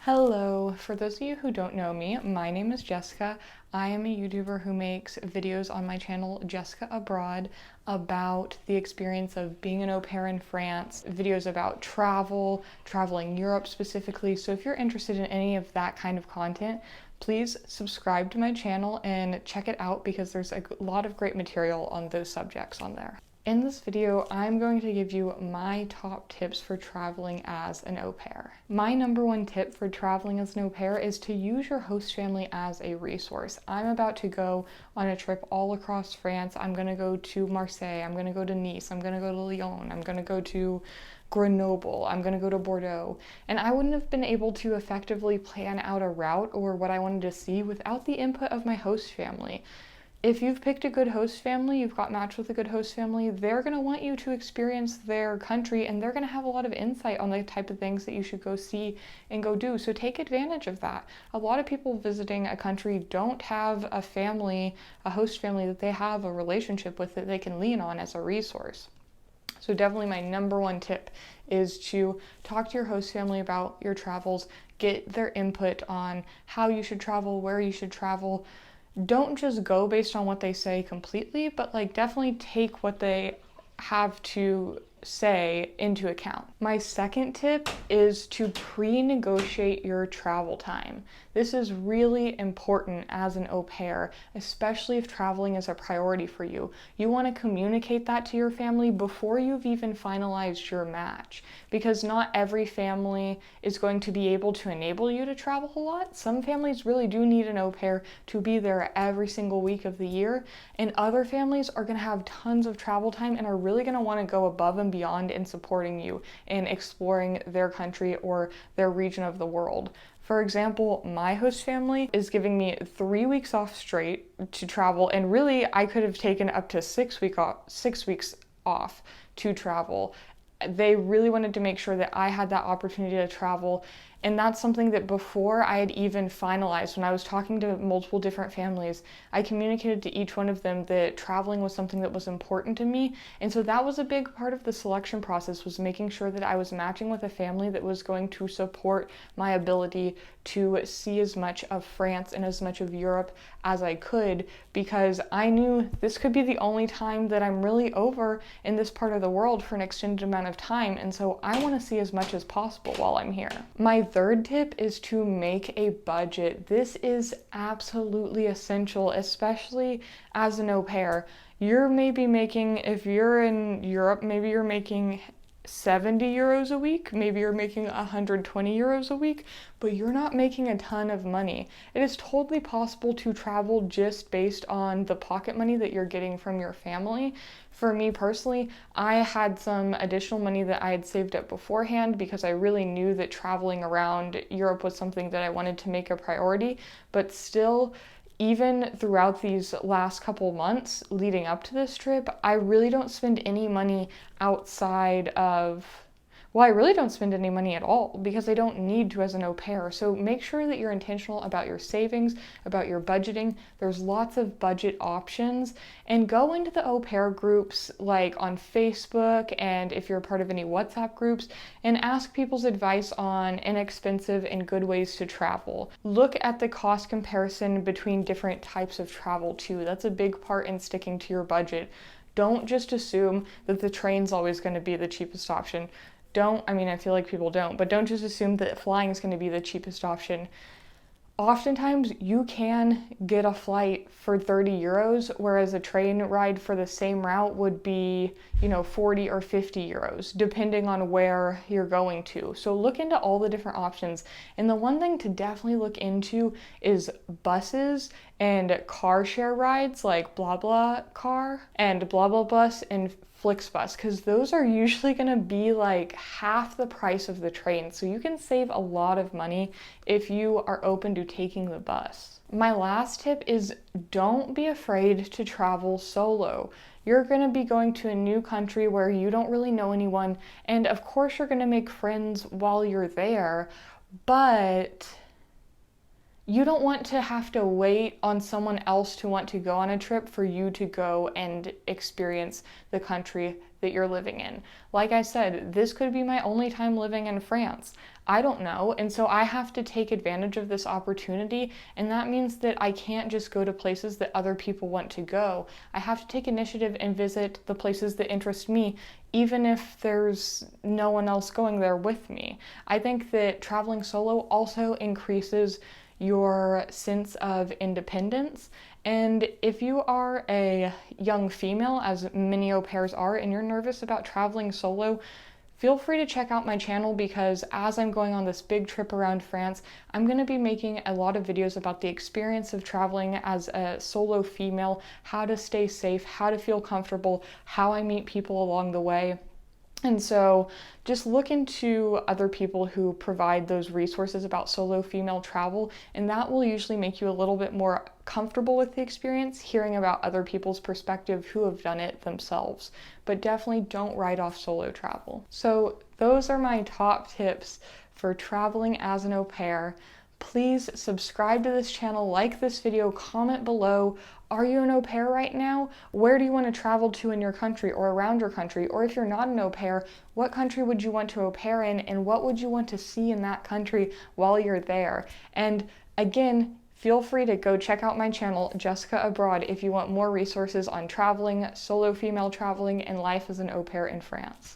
Hello, for those of you who don't know me, my name is Jessica. I am a YouTuber who makes videos on my channel, Jessica Abroad, about the experience of being an au pair in France, videos about travel, traveling Europe specifically. So if you're interested in any of that kind of content, please subscribe to my channel and check it out because there's a lot of great material on those subjects on there. In this video, I'm going to give you my top tips for traveling as an au pair. My number one tip for traveling as an au pair is to use your host family as a resource. I'm about to go on a trip all across France. I'm going to go to Marseille, I'm going to go to Nice, I'm going to go to Lyon, I'm going to go to Grenoble, I'm going to go to Bordeaux, and I wouldn't have been able to effectively plan out a route or what I wanted to see without the input of my host family. If you've picked a good host family, you've got matched with a good host family, they're going to want you to experience their country and they're going to have a lot of insight on the type of things that you should go see and go do. So take advantage of that. A lot of people visiting a country don't have a family, a host family that they have a relationship with that they can lean on as a resource. So definitely my number one tip is to talk to your host family about your travels, get their input on how you should travel, where you should travel. Don't just go based on what they say completely, but definitely take what they have to say into account. My second tip is to pre-negotiate your travel time. This is really important as an au pair, especially if traveling is a priority for you. You want to communicate that to your family before you've even finalized your match, because not every family is going to be able to enable you to travel a lot. Some families really do need an au pair to be there every single week of the year, and other families are going to have tons of travel time and are really going to want to go above and beyond in supporting you in exploring their country or their region of the world. For example, my host family is giving me 3 weeks off straight to travel, and really I could have taken up to 6 weeks off to travel. They really wanted to make sure that I had that opportunity to travel. And that's something that before I had even finalized, when I was talking to multiple different families, I communicated to each one of them that traveling was something that was important to me. And so that was a big part of the selection process, was making sure that I was matching with a family that was going to support my ability to see as much of France and as much of Europe as I could, because I knew this could be the only time that I'm really over in this part of the world for an extended amount of time. And so I want to see as much as possible while I'm here. My third tip is to make a budget. This is absolutely essential, especially as an au pair. You're maybe making, if you're in Europe, maybe you're making 70 euros a week, maybe you're making 120 euros a week, but you're not making a ton of money. It is totally possible to travel just based on the pocket money that you're getting from your family. For me personally, I had some additional money that I had saved up beforehand because I really knew that traveling around Europe was something that I wanted to make a priority, but still, even throughout these last couple months leading up to this trip, I really don't spend any money outside of, I really don't spend any money at all because I don't need to as an au pair. So make sure that you're intentional about your savings, about your budgeting. There's lots of budget options, and go into the au pair groups like on Facebook, and if you're a part of any WhatsApp groups, and ask people's advice on inexpensive and good ways to travel. Look at the cost comparison between different types of travel too. That's a big part in sticking to your budget. Don't just assume that the train's always going to be the cheapest option. I feel like people don't, but don't just assume that flying is going to be the cheapest option. Oftentimes you can get a flight for 30 euros, whereas a train ride for the same route would be, 40 or 50 euros, depending on where you're going to. So look into all the different options. And the one thing to definitely look into is buses and car share rides like BlaBlaCar and BlaBlaBus and Flixbus, because those are usually going to be like half the price of the train. So you can save a lot of money if you are open to taking the bus. My last tip is don't be afraid to travel solo. You're going to be going to a new country where you don't really know anyone, and of course you're going to make friends while you're there, but you don't want to have to wait on someone else to want to go on a trip for you to go and experience the country that you're living in. Like I said, this could be my only time living in France. I don't know, and so I have to take advantage of this opportunity, and that means that I can't just go to places that other people want to go. I have to take initiative and visit the places that interest me, even if there's no one else going there with me. I think that traveling solo also increases your sense of independence. And if you are a young female, as many au pairs are, and you're nervous about traveling solo, feel free to check out my channel, because as I'm going on this big trip around France, I'm going to be making a lot of videos about the experience of traveling as a solo female, how to stay safe, how to feel comfortable, how I meet people along the way. And so just look into other people who provide those resources about solo female travel, and that will usually make you a little bit more comfortable with the experience, hearing about other people's perspective who have done it themselves. But definitely don't write off solo travel. So those are my top tips for traveling as an au pair. Please subscribe to this channel, like this video, comment below. Are you an au pair right now? Where do you want to travel to in your country or around your country? Or if you're not an au pair, what country would you want to au pair in, and what would you want to see in that country while you're there? And again, feel free to go check out my channel, Jessica Abroad, if you want more resources on traveling, solo female traveling, and life as an au pair in France.